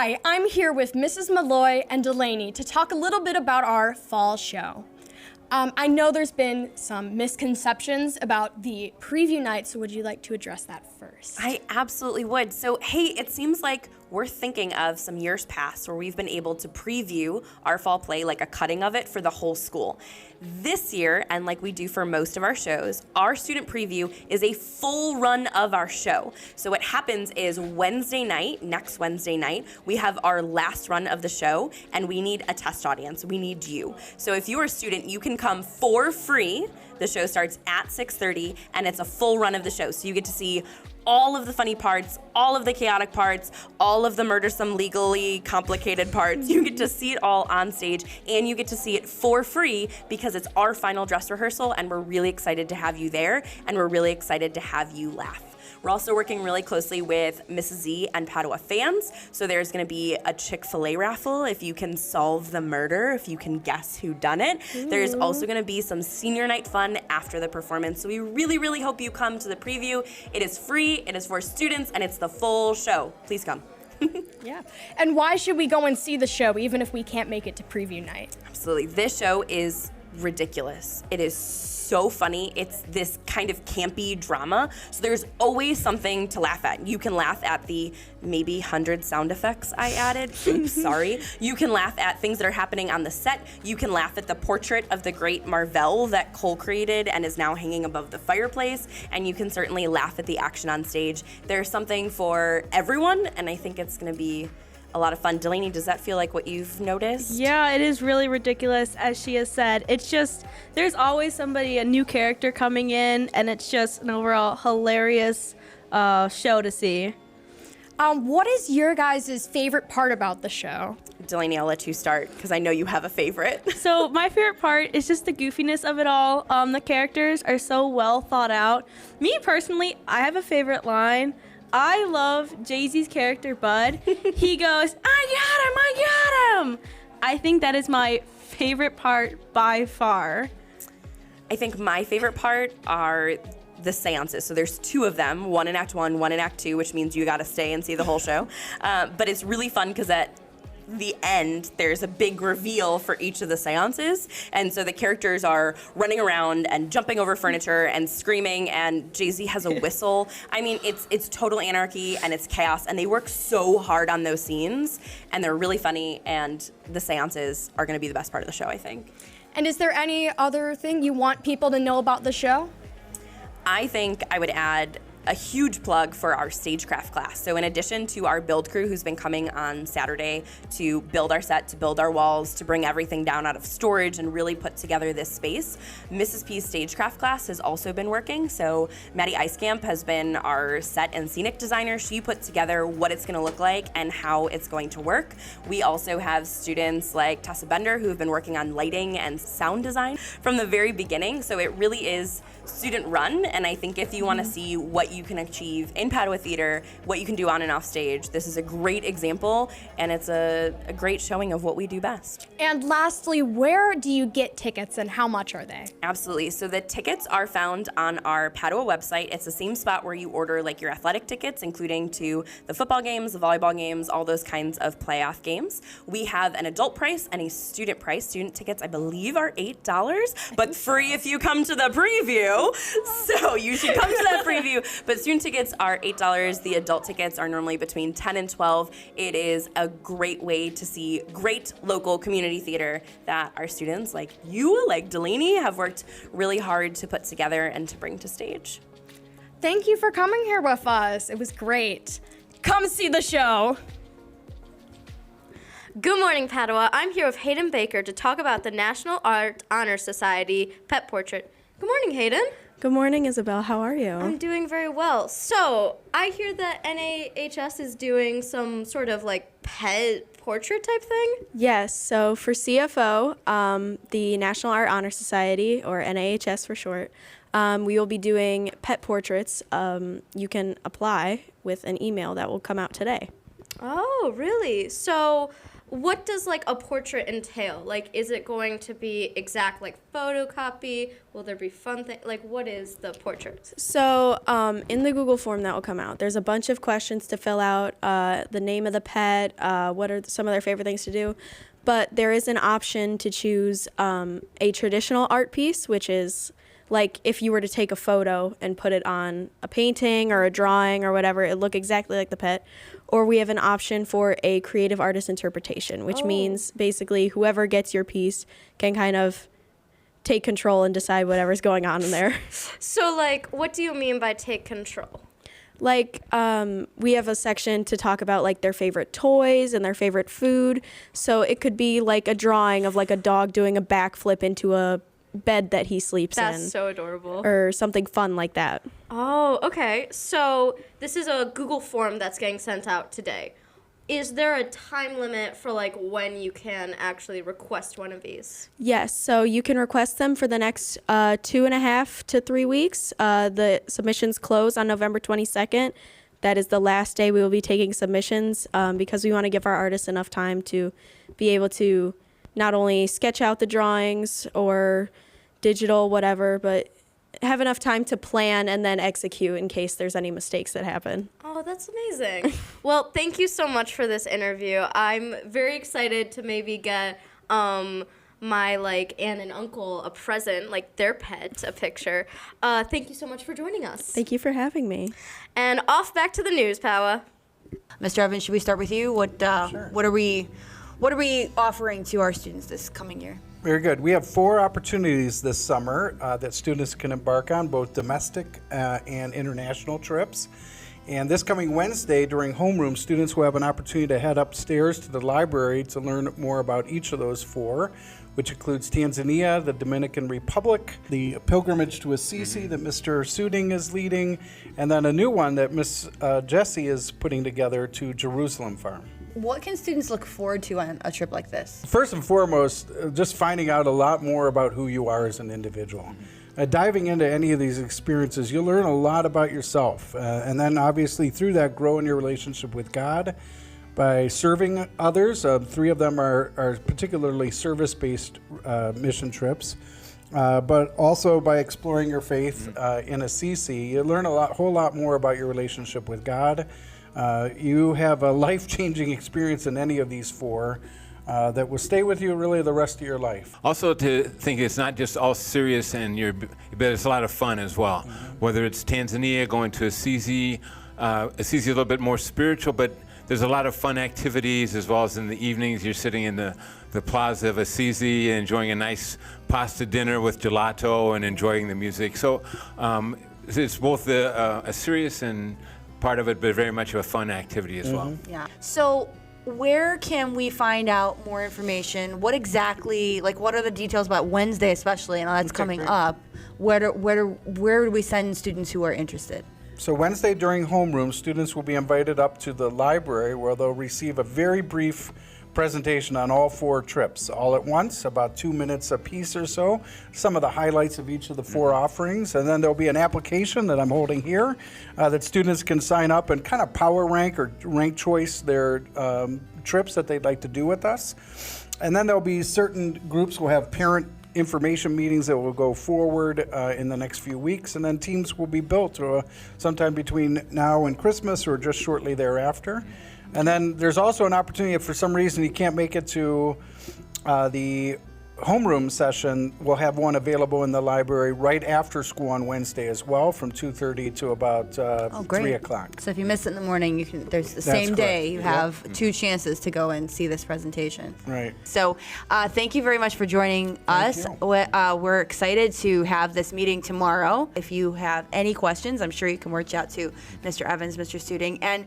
Hi, I'm here with Mrs. Malloy and Delaney to talk a little bit about our fall show. I know there's been some misconceptions about the preview night, so would you like to address that first? I absolutely would. So, hey, it seems like we're thinking of some years past where we've been able to preview our fall play, like a cutting of it for the whole school. This year, and like we do for most of our shows, our student preview is a full run of our show. So what happens is Wednesday night, next Wednesday night, we have our last run of the show, and we need a test audience. We need you. So if you're a student, you can come for free. The show starts at 6:30, and it's a full run of the show. So you get to see all of the funny parts, all of the chaotic parts, all of the murdersome, legally complicated parts. You get to see it all on stage, and you get to see it for free because it's our final dress rehearsal, and we're really excited to have you there, and we're really excited to have you laugh. We're also working really closely with Mrs. Z and Padua fans, so there's going to be a Chick-fil-A raffle if you can solve the murder, if you can guess who done it. Ooh. There's also going to be some senior night fun after the performance, so we really, really hope you come to the preview. It is free, it is for students, and it's the full show. Please come. Yeah. And why should we go and see the show even if we can't make it to preview night? Absolutely. This show is ridiculous. It is so funny. It's this kind of campy drama. So there's always something to laugh at. You can laugh at the maybe 100 sound effects I added. Oops, sorry. You can laugh at things that are happening on the set. You can laugh at the portrait of the great Marvell that Cole created and is now hanging above the fireplace. And you can certainly laugh at the action on stage. There's something for everyone, and I think it's going to be a lot of fun. Delaney, does that feel like what you've noticed? Yeah, it is really ridiculous, as she has said. It's just, there's always somebody, a new character coming in, and it's just an overall hilarious show to see. What is your guys' favorite part about the show? Delaney, I'll let you start, because I know you have a favorite. So my favorite part is just the goofiness of it all. The characters are so well thought out. Me, personally, I have a favorite line. I love Jay-Z's character, Bud. He goes, I got him! I think that is my favorite part by far. I think my favorite part are the seances. So there's two of them, one in Act 1, one in Act 2, which means you gotta stay and see the whole show. But it's really fun because at the end, there's a big reveal for each of the seances. And so the characters are running around and jumping over furniture and screaming, and Jay-Z has a whistle. I mean, it's total anarchy and it's chaos, and they work so hard on those scenes, and they're really funny, and the seances are gonna be the best part of the show, I think. And is there any other thing you want people to know about the show? I think I would add a huge plug for our stagecraft class. So in addition to our build crew who's been coming on Saturday to build our set, to build our walls, to bring everything down out of storage and really put together this space, Mrs. P's stagecraft class has also been working. So Maddie Eiskamp has been our set and scenic designer. She put together what it's gonna look like and how it's going to work. We also have students like Tessa Bender who have been working on lighting and sound design from the very beginning. So it really is student run, and I think if you wanna see what you can achieve in Padua Theater, what you can do on and off stage, this is a great example, and it's a great showing of what we do best. And lastly, where do you get tickets and how much are they? Absolutely. So the tickets are found on our Padua website. It's the same spot where you order like your athletic tickets, including to the football games, the volleyball games, all those kinds of playoff games. We have an adult price and a student price. Student tickets, I believe, are $8, but free if you come to the preview. So you should come to that preview. But student tickets are $8. The adult tickets are normally between $10 and $12. It is a great way to see great local community theater that our students like you, like Delaney, have worked really hard to put together and to bring to stage. Thank you for coming here with us. It was great. Come see the show. Good morning, Padua. I'm here with Hayden Baker to talk about the National Art Honor Society pet portrait. Good morning, Hayden. Good morning, Isabel. How are you? I'm doing very well. So, I hear that NAHS is doing some sort of like pet portrait type thing? Yes. So for CFO, the National Art Honor Society, or NAHS for short, we will be doing pet portraits. You can apply with an email that will come out today. Oh, really? So what does like a portrait entail? Like, is it going to be exact like photocopy? Will there be fun things? Like, what is the portrait? So in the Google form that will come out, there's a bunch of questions to fill out, the name of the pet, what are some of their favorite things to do. But there is an option to choose a traditional art piece, which is like if you were to take a photo and put it on a painting or a drawing or whatever, it look exactly like the pet. Or we have an option for a creative artist interpretation, which means basically whoever gets your piece can kind of take control and decide whatever's going on in there. So, like, what do you mean by take control? Like, we have a section to talk about, like, their favorite toys and their favorite food. So it could be, like, a drawing of, like, a dog doing a backflip into a bed that he sleeps in. That's so adorable. Or something fun like that. Oh, okay. So this is a Google form that's getting sent out today. Is there a time limit for, like, when you can actually request one of these? Yes, so you can request them for the next 2.5 to 3 weeks. The submissions close on November 22nd. That is the last day we will be taking submissions because we want to give our artists enough time to be able to not only sketch out the drawings or digital, whatever, but have enough time to plan and then execute in case there's any mistakes that happen. Oh, that's amazing. Well, thank you so much for this interview. I'm very excited to maybe get my, like, aunt and uncle a present, like their pet, a picture. Thank you so much for joining us. Thank you for having me. And off back to the news, Powa. Mr. Evans, should we start with you? Sure. What are we offering to our students this coming year? Very good. We have 4 opportunities this summer that students can embark on, both domestic and international trips. And this coming Wednesday during homeroom, students will have an opportunity to head upstairs to the library to learn more about each of those 4, which includes Tanzania, the Dominican Republic, the pilgrimage to Assisi that Mr. Suding is leading, and then a new one that Miss Jessie is putting together to Jerusalem Farm. What can students look forward to on a trip like this? First and foremost, just finding out a lot more about who you are as an individual. Diving into any of these experiences, you'll learn a lot about yourself. And then obviously through that, grow in your relationship with God by serving others. 3 of them are particularly service-based mission trips. But also by exploring your faith in Assisi, you learn whole lot more about your relationship with God. You have a life-changing experience in any of these 4 that will stay with you really the rest of your life. Also to think it's not just all serious but it's a lot of fun as well. Whether it's Tanzania, going to Assisi, Assisi a little bit more spiritual, but there's a lot of fun activities as well as in the evenings you're sitting in the plaza of Assisi and enjoying a nice pasta dinner with gelato and enjoying the music. So it's both a serious and part of it, but very much of a fun activity as well. Yeah. So where can we find out more information? What exactly, like, what are the details about Wednesday especially, and that's coming up? Where do we send students who are interested? So Wednesday during homeroom, students will be invited up to the library where they'll receive a very brief presentation on all 4 trips all at once, about 2 minutes a piece or so, some of the highlights of each of the 4 offerings, and then there'll be an application that I'm holding here that students can sign up and kind of power rank or rank choice their trips that they'd like to do with us. And then there'll be certain groups will have parent information meetings that will go forward in the next few weeks, and then teams will be built sometime between now and Christmas or just shortly thereafter. And then there's also an opportunity if for some reason you can't make it to the homeroom session, we'll have one available in the library right after school on Wednesday as well, from 2:30 to about 3 o'clock. So if you miss it in the morning, you can. There's the That's same day correct. you have 2 chances to go and see this presentation. Right. So thank you very much for joining us. you. We're excited to have this meeting tomorrow. If you have any questions, I'm sure you can reach out to Mr. Evans, Mr. Suding, and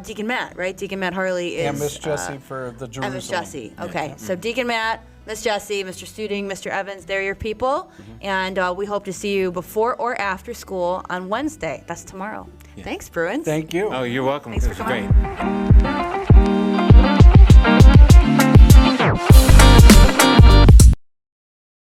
Deacon Matt, right? Deacon Matt Harley is. And Miss Jessie for the Jerusalem. And Miss Jessie. Okay. So Deacon Matt, Miss Jessie, Mr. Suding, Mr. Evans, they're your people. And we hope to see you before or after school on Wednesday. That's tomorrow. Thanks, Bruins. Thank you. Oh, you're welcome. Thanks It for was coming. great.